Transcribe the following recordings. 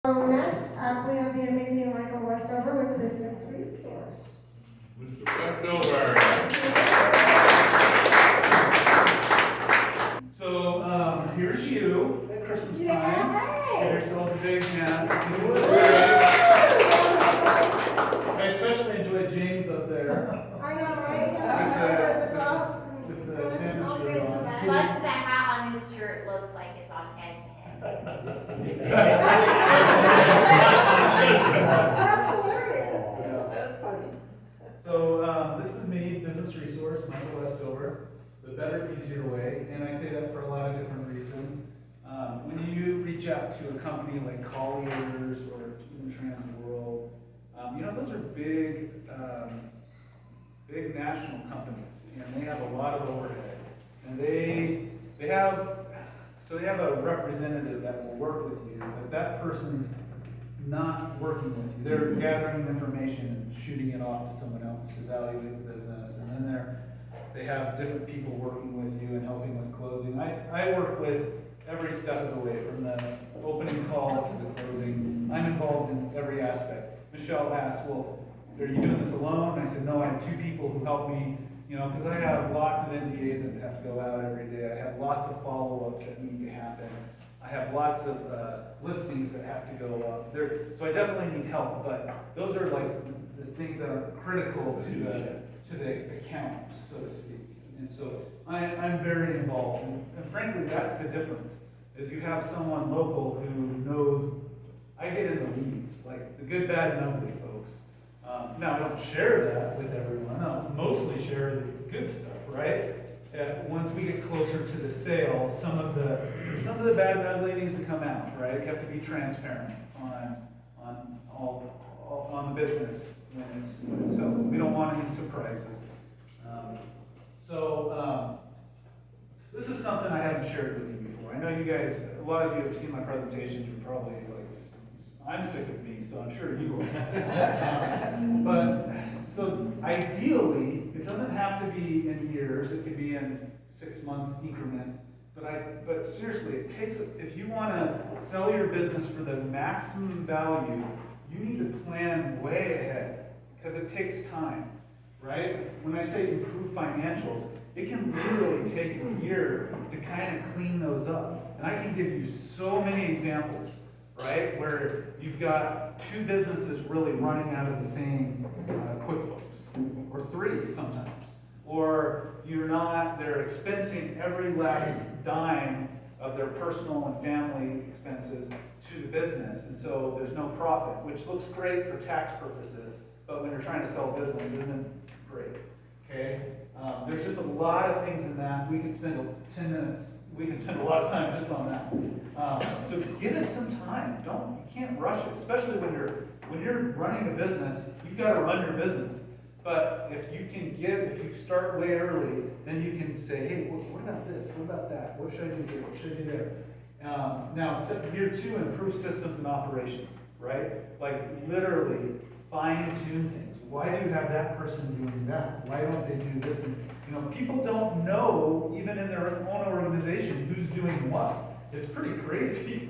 Next up, we have the amazing Michael Westover with Biznis Resource. Mr. Westover. So here's you at Christmas time. Yeah. Give yourselves a big hand. I especially enjoyed James up there. I know, right? At the top. With the Santa All shirt the way to the on. back. Plus, the hat on his shirt looks like it's on end to end. That's hilarious. That was funny. So this is me, Biznis Resource, Michael Westover, the better, easier way, and I say that for a lot of different reasons. When you reach out to a company like Colliers or Trans World, those are big, big national companies, and they have a lot of overhead, and they have a representative that will work with you, but that person's not working with you. They're gathering information and shooting it off to someone else to evaluate the business, and then they have different people working with you and helping with closing. I work with every step of the way, from the opening call to the closing. I'm involved in every aspect. Michelle asked, well, are you doing this alone? I said, no, I have two people who help me, because I have lots of NDAs that have to go out every day. I have lots of follow-ups that need to happen. I have lots of listings that have to go up there, so I definitely need help. But those are like the things that are critical to the account, so to speak. And so I'm very involved, and frankly, that's the difference. Is you have someone local who knows. I get in the weeds, like the good, bad, and ugly, folks. Now I don't share that with everyone. I'll mostly share the good stuff, right? Once we get closer to the sale, some of the bad and ugly needs to come out, right? You have to be transparent on the business when it's selling. We don't want any surprises. This is something I haven't shared with you before. I know you guys, a lot of you have seen my presentations. You're probably like, I'm sick of me, so I'm sure you are. But so ideally, it doesn't have to be in years. It could be in 6 months increments. But seriously, it takes. If you want to sell your business for the maximum value, you need to plan way ahead because it takes time, right? When I say improve financials, it can literally take a year to kind of clean those up. And I can give you so many examples, right, where you've got two businesses really running out of the same QuickBooks, or three sometimes, or they're expensing every last dime of their personal and family expenses to the business, and so there's no profit, which looks great for tax purposes, but when you're trying to sell business, isn't great, okay? There's just a lot of things in that. We could spend 10 minutes, we can spend a lot of time just on that. So give it some time. You can't rush it, especially when you're running a business. You've got to run your business. But if you start way early, then you can say, hey, what about this? What about that? What should I do here? What should I do there? Now, year 2, improve systems and operations, right? Like literally fine-tune things. Why do you have that person doing that? Why don't they do this? And people don't know, even in their own organization, who's doing what. It's pretty crazy.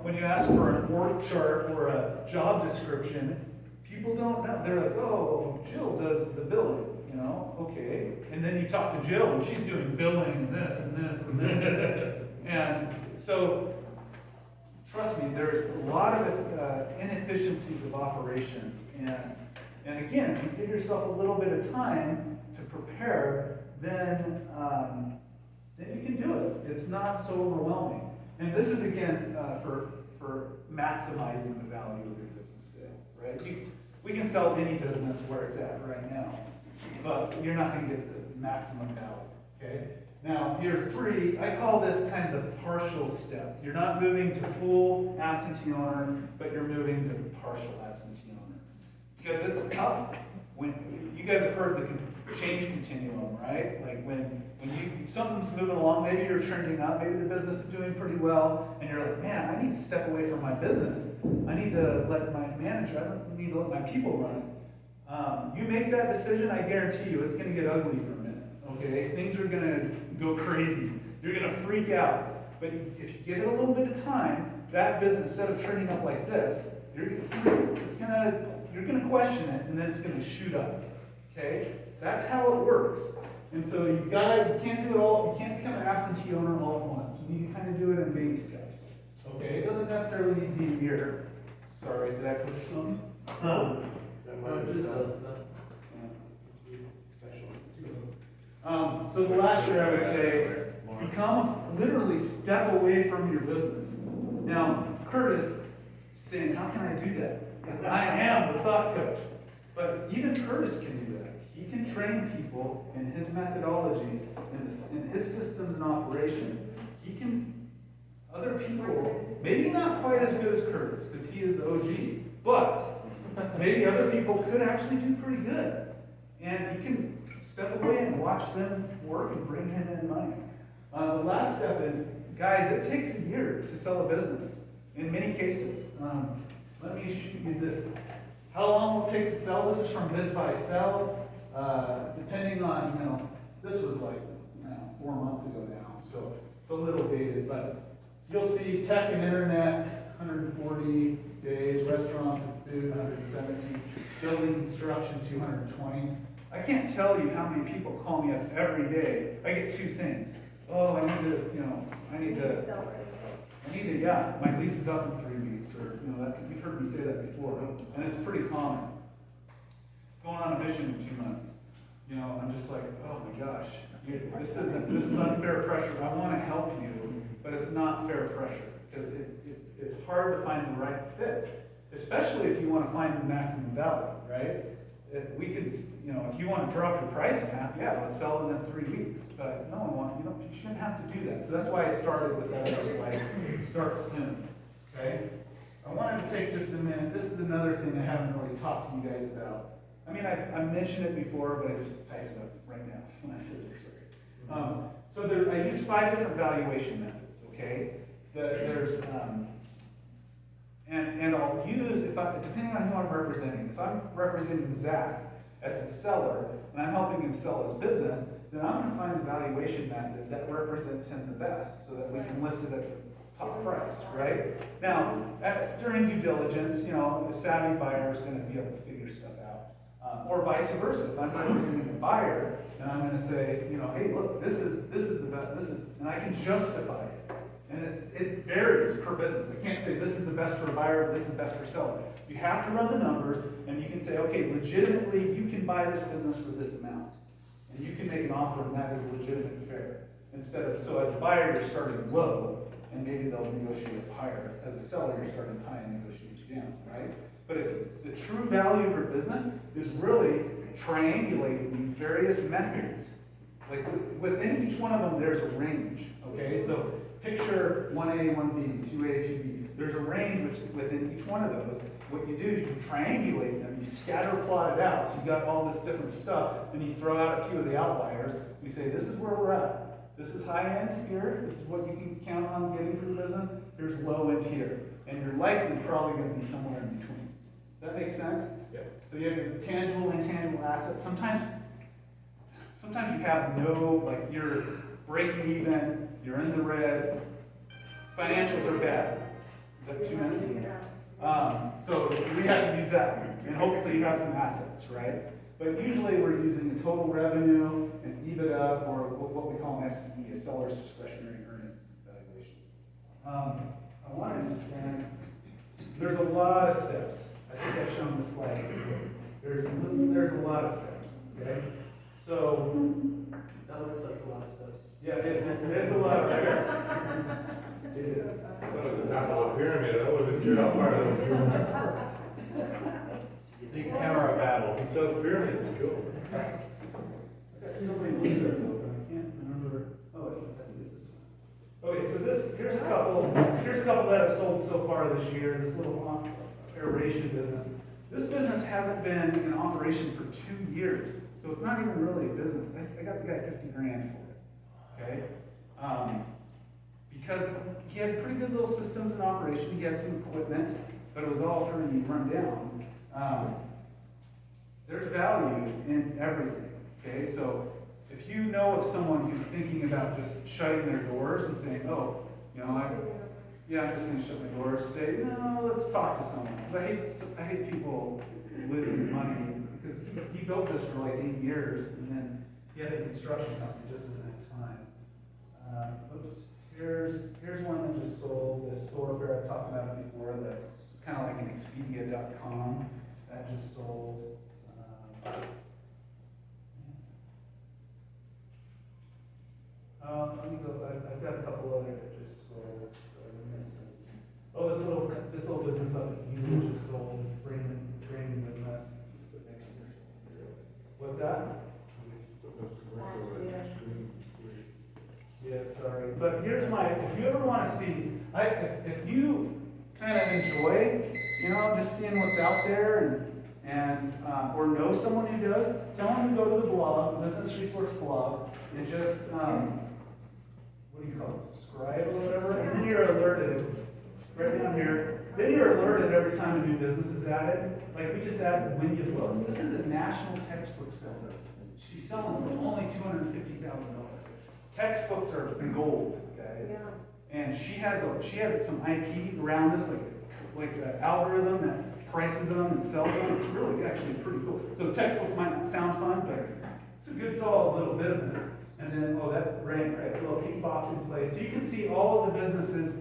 When you ask for an org chart or a job description, people don't know. They're like, oh, Jill does the billing, okay. And then you talk to Jill, and she's doing billing and this and this and this. And so, trust me, there's a lot of inefficiencies of operations. And again, if you give yourself a little bit of time to prepare, then you can do it. It's not so overwhelming. And this is, again, for maximizing the value of your business sale, right? We can sell any business where it's at right now, but you're not going to get the maximum value, okay? Now, year 3, I call this kind of the partial step. You're not moving to full absentee owner, but you're moving to partial absentee owner. Because it's tough. When you guys have heard the change continuum, right? Like when something's moving along, maybe you're trending up, maybe the business is doing pretty well, and you're like, man, I need to step away from my business. I need to let my manager, I don't need to let my people run it. You make that decision, I guarantee you, it's going to get ugly for a minute, okay? Things are going to go crazy. You're going to freak out. But if you give it a little bit of time, that business, instead of trending up like this, you're gonna question it, and then it's gonna shoot up, okay? That's how it works. And so you can't do it all, you can't become an absentee owner all at once. You need to kind of do it in baby steps, okay? It doesn't necessarily need to be a year. Sorry, did I push something? So the last year I would say, literally step away from your business. Now, Curtis is saying, how can I do that? Because I am the thought coach. But even Curtis can do that. He can train people in his methodologies, in his systems and operations. Other people, maybe not quite as good as Curtis, because he is the OG, but maybe other people could actually do pretty good. And he can step away and watch them work and bring him in money. The last step is, guys, it takes a year to sell a business, in many cases. Let me shoot you this. How long will it take to sell? This is from Biz by Sell. Depending on, this was like 4 months ago now, so it's a little dated, but you'll see tech and internet, 140 days, restaurants and food, 170, building construction, 220. I can't tell you how many people call me up every day. I get two things. Oh, I need to, yeah, my lease is up in 3 weeks, or, you've heard me say that before, and it's pretty common. Going on a mission in 2 months. I'm just like, oh my gosh, this is unfair pressure. I want to help you, but it's not fair pressure, because it's hard to find the right fit, especially if you want to find the maximum value, right? We could, if you want to drop your price in half, yeah, let's sell it in 3 weeks. But no one wants, you shouldn't have to do that. So that's why I started with all this, like, start soon, okay? I wanted to take just a minute. This is another thing I haven't really talked to you guys about. I mean, I mentioned it before, but I just typed it up right now when I said it, sorry. I use 5 different valuation methods, okay? And I'll use, depending on who I'm representing, if I'm representing Zach as the seller, and I'm helping him sell his business, then I'm going to find a valuation method that represents him the best, so that we can list it at the top price, right? Now, during due diligence, a savvy buyer is going to be able to figure stuff out. Or vice versa. If I'm representing the buyer, and I'm going to say, hey, look, this is the best, and I can justify it. And it varies per business. I can't say this is the best for a buyer, this is the best for seller. You have to run the numbers, and you can say, okay, legitimately, you can buy this business for this amount. And you can make an offer, and that is legitimate and fair. So as a buyer, you're starting low, and maybe they'll negotiate up higher. As a seller, you're starting high and negotiate down, right? But if the true value of your business is really triangulating these various methods, like within each one of them, there's a range, okay? So picture 1A, 1B, 2A, 2B. There's a range within each one of those. What you do is you triangulate them, you scatter plot it out, so you got all this different stuff, and you throw out a few of the outliers. You say, this is where we're at. This is high end here. This is what you can count on getting for the business. Here's low end here. And you're likely probably going to be somewhere in between. Does that make sense? Yeah. So you have your tangible and intangible assets. Sometimes you have you're breaking even, you're in the red, financials are bad. Is that 2 minutes? So we have to use that, and hopefully you have some assets, right? But usually we're using the total revenue and EBITDA, or what we call an SDE, a seller's discretionary earning valuation. I wanted to scan. There's a lot of steps. I think I've shown the slide before. There's a lot of steps, okay? So, that looks like a lot of steps. yeah, it's a lot of steps. It is. That was the top of the pyramid. I wasn't sure how far that was. You think Tower of Babel. He sells pyramids, cool. I've got so many windows open, I can't remember. Oh, I think it's this one. Okay, so here's a couple that have sold so far this year, this little aeration business. This business hasn't been in operation for 2 years, so it's not even really a business. I got the guy 50 grand for it, okay? Because he had pretty good little systems in operation, he had some equipment, but it was all pretty run down. There's value in everything, okay? So if you know of someone who's thinking about just shutting their doors and saying, oh, yeah, I'm just gonna shut my doors, say, no, let's talk to someone. Because I hate people losing money, because he built this for like 8 years, and then he has a construction company, just doesn't have time. Oops, here's one that just sold, this thoroughfare, I've talked about it before, that it's kind of like an Expedia.com, that just sold. Let me go, I've got a couple other that just sold. Oh, this little business up at Hughes just sold, framing business. What's that? Yeah, sorry, but here's my, if you ever want to see, if you kind of enjoy, you know, just seeing what's out there and or know someone who does, tell them to go to the blog, Biznis Resource blog, and just, what do you call it, subscribe or whatever, and then you're alerted, right down here, then you're alerted every time a new business is added. Like we just added Wendy Books. This is a national textbook seller. She's selling for only $250,000. Textbooks are gold, guys. Yeah. And she has some IP around this, like an algorithm that prices them and sells them. It's really actually pretty cool. So textbooks might not sound fun, but it's a good solid little business. And then, oh, that ran right, a little kickboxing place. So you can see all of the businesses,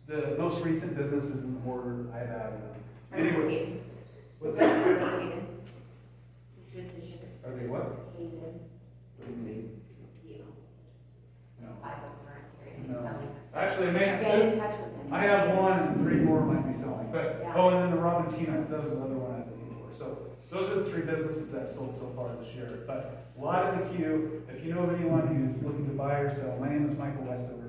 the most recent businesses in the order I've added them. Anyway, what's that? Twisted sugar. Are they what? Hated. What do you mean? You. No. 5 of them aren't here. He's No. selling. Actually, Get in touch with him. I have one and 3 more might be selling. But, Yeah. oh, and then the Robin Tino's, that was another one I was looking for. So those are the 3 businesses that I've sold so far this year. But a lot in the queue. If you know of anyone who's looking to buy or sell, my name is Michael Westover.